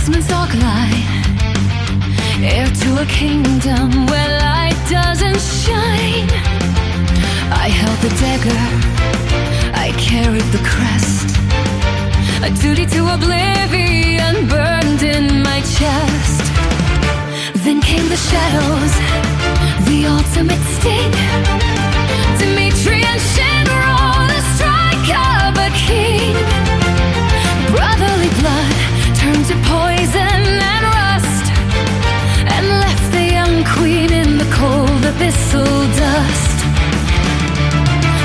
craftsman's dark light, heir to a kingdom where light doesn't shine. I held the dagger, I carried the crest, a duty to oblivion burned in my chest. Then came the shadows, the ultimate sting. Dimitri and Shinro, the strike of a king. Brotherly blood turned to poison and rust, and left the young queen in the cold abyssal dust.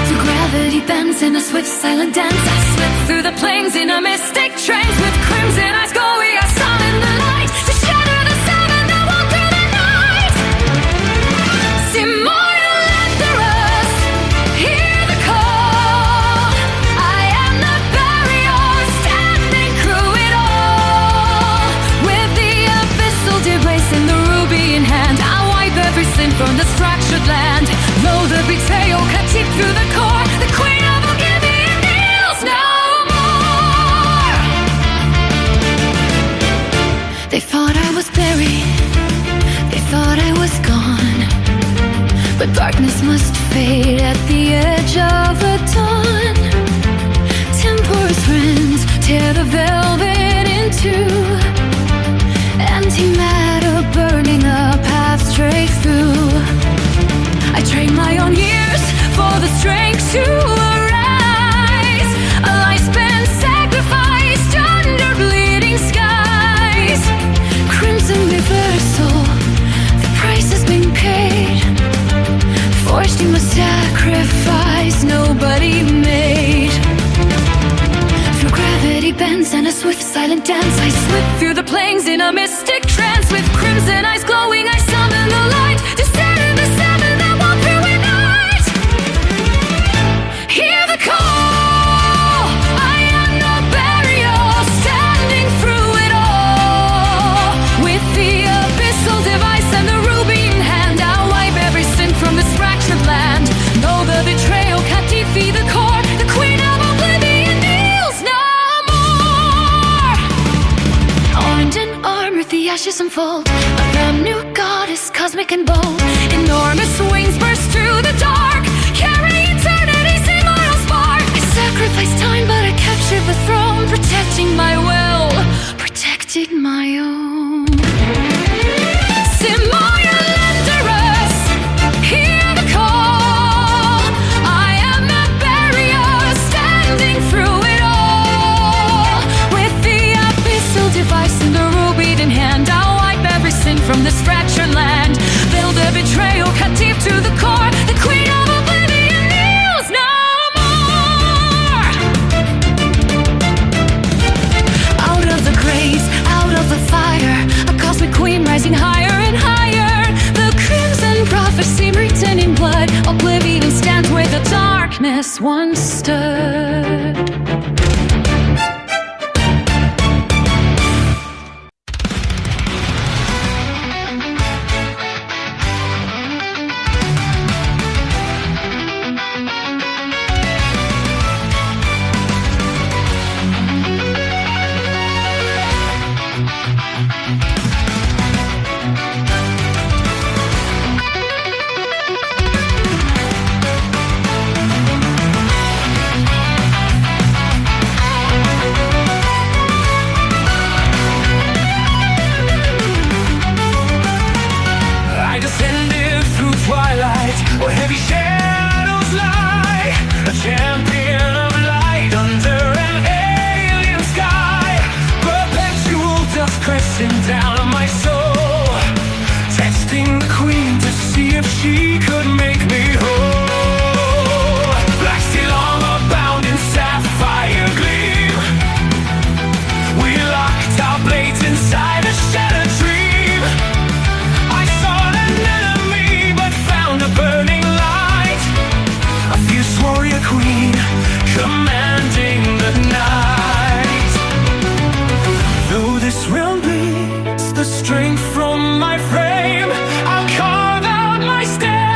Through gravity bends in a swift silent dance, I slip through the plains in a mystic trance. With crimson eyes glowing, I summon the light to shatter the seven that walk through the night. Immortal Enderus, hear the call. I am the barrier, standing through it all. With the abyssal device in the ruby in hand, I wipe every sin from this fractured land. Though the betrayal cut deep through the core, the queen of Oblivion kneels no more. They thought I was buried, they thought I was gone, but darkness must fade at the edge of the dawn. Temporous winds tear the velvet in two, antimatter burning a path straight through. I train my own years for the strength to arise, a lifespan sacrificed under bleeding skies. Crimson reversal, the price has been paid. Forced you must sacrifice nobody made. Through gravity bends and a swift silent dance, I slip through the plains in a mystic trance. With crimson eyes glowing, I summon the light to shatter the seven that walk through a night. Hear the call, I am no barrier, standing through it all. With the abyssal device and the ruby in hand, I'll wipe every sin from this fractured land. Though the betrayal can't defeat the core, the queen of Oblivion kneels no more. Armed in armor, the ashes unfold, a brand new goddess, cosmic and bold. Enormous wings burst through the dark, carrying eternity's immortal spark. I sacrificed time, but I captured the throne, protecting my will, protecting my own. Immortal Enderus, hear the call. I am the barrier, standing through it all. With the abyssal device and the ruby in hand, I'll wipe every sin from this fractured land. Build a betrayal cut deep to the core, the queen of Oblivion kneels no more. Out of the graves, out of the fire, a cosmic queen rising higher and higher. The crimson prophecy written in blood, Oblivion stands where the darkness once stood. Where heavy shadows lie, a champion of light under an alien sky. Perpetual dust crashing down on my soul, testing the queen to see if she could make me whole. Black steel armor bound in sapphire gleam, we locked our blades inside a shattered dream. I sought an enemy but found a burning light, a fierce warrior queen commanding the night. Though this realm bleeds the strength from my frame, I'll carve out my stand.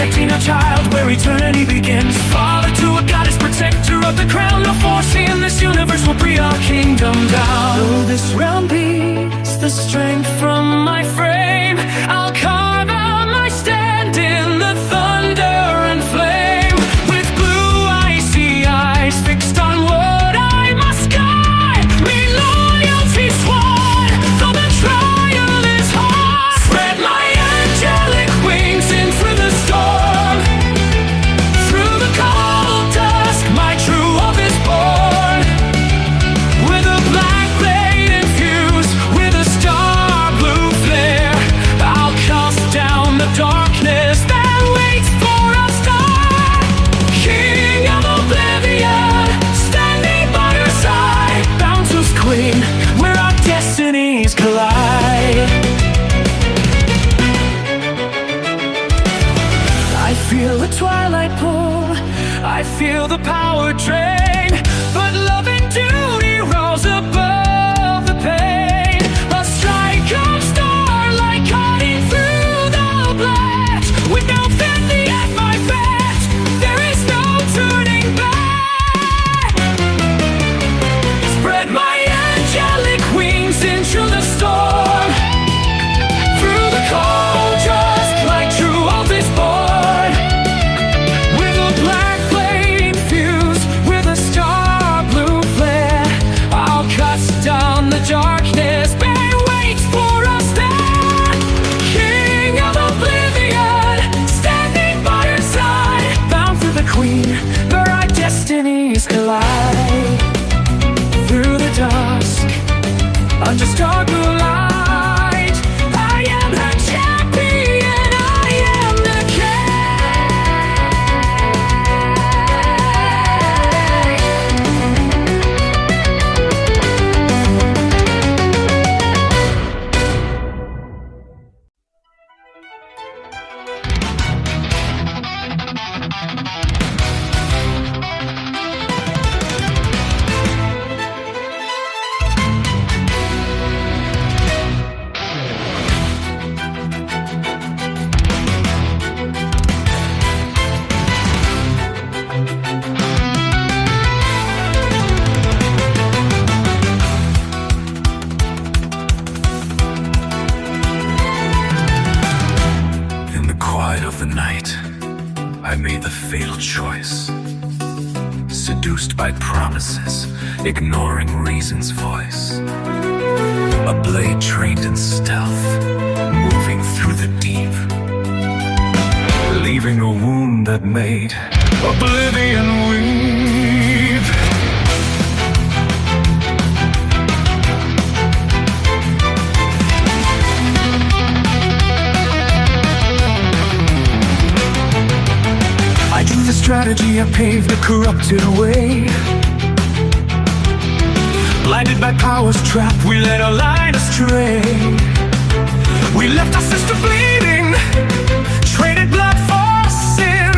protecting a child where eternity begins. Father to a goddess, protector of the crown. No force in this universe will bring our kingdom down. Though this realm beats the strength from my frame, I'll carve out my stand in the thunder and flame. With blue icy eyes fixed on what I must guide, me loyalty sworn, though the trial is hard. Spread my angelic wings in through the storm. Through the cold dusk my true hope is born. With a black blade infused with a star blue flare, I'll cast down the darkness that waits for a star. King of Oblivion, standing by her side, bounteous queen, where our destinies collide. I feel the twilight pull, I feel the power drain, but love and duty rose above the pain. A strike of starlight cutting through the black. With Nelphindie at my back, there is no turning back. Spread my angelic wings into the storm. Through the cold dusk my true hope is born. With a black blade infused with a star blue flare, I'll cut down the darkness that waits for us there. King of Oblivion, standing by her side, bound for the queen, where our destinies collide. Through the dusk, under star blue light, I am her champion, I am the In the quiet of the night, I made the fatal choice. Seduced by promises, ignoring reason's voice. A blade trained in stealth, moving through the deep, leaving a wound that made Oblivion weep. I drew the strategy, I paved a corrupted way. Blinded by power's trap, we led our line astray. We left our sister bleeding, traded blood for sin,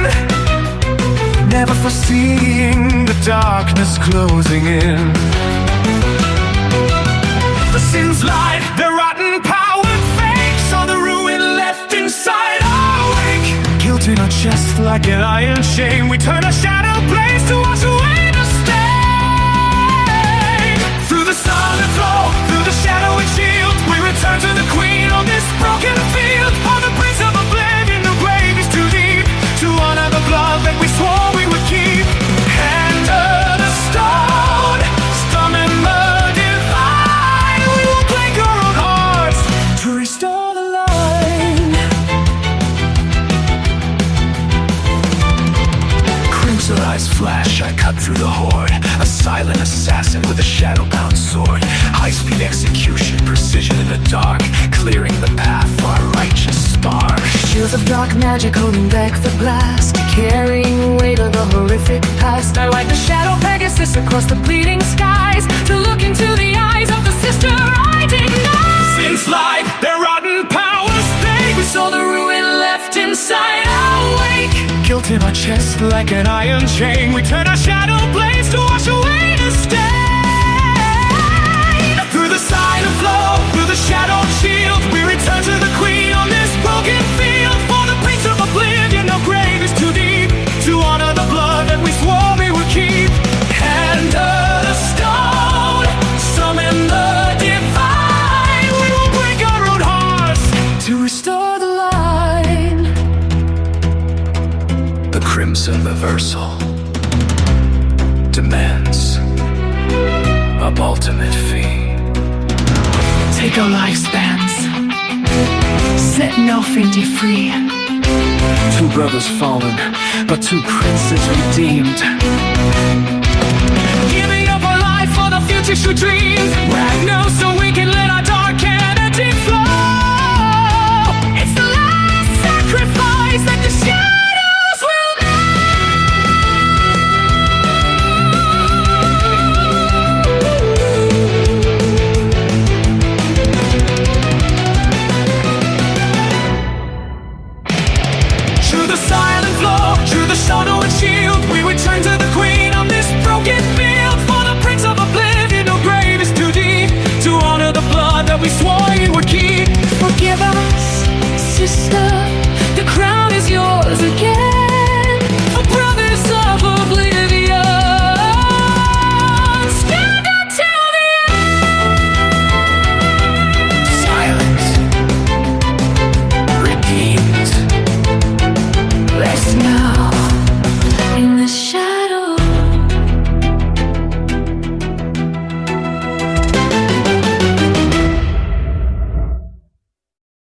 never foreseeing the darkness closing in. The sins lied, their rotten power fake, saw the ruin left inside our wake. Guilt in our chest like an iron chain, we turn our shadow blaze to wash away the stain. Through the solid flow, through the shadowy shield, we return to the queen on this broken field. On the brink of oblivion, the grave is too deep to honor the blood that we swore we would keep. Enter the stone, storm and mud divine. We will break our own hearts to restore the line. Crimson eyes flash, I cut through the horde. A silent assassin with a shadow-bound sword. High-speed execution, precision in the dark, clearing the path for our righteous spark. Shields of dark magic holding back the blast, carrying the weight of the horrific past. I ride the shadow Pegasus across the bleeding skies, to look into the eyes of the sister I denied. Sins lied, their rotten powers fake. We saw the ruin left inside our wake. Guilt in our chest like an iron chain, we turn our shadow blaze to wash away the stain. Through the silent flow, through the shadowed shield, we return to the queen on this broken field. For the prince of oblivion, no grave up ultimate fee. Take our lifespans, set Nelphindie free. Two brothers fallen, but two princes redeemed. Giving up our life for the future she dreamed.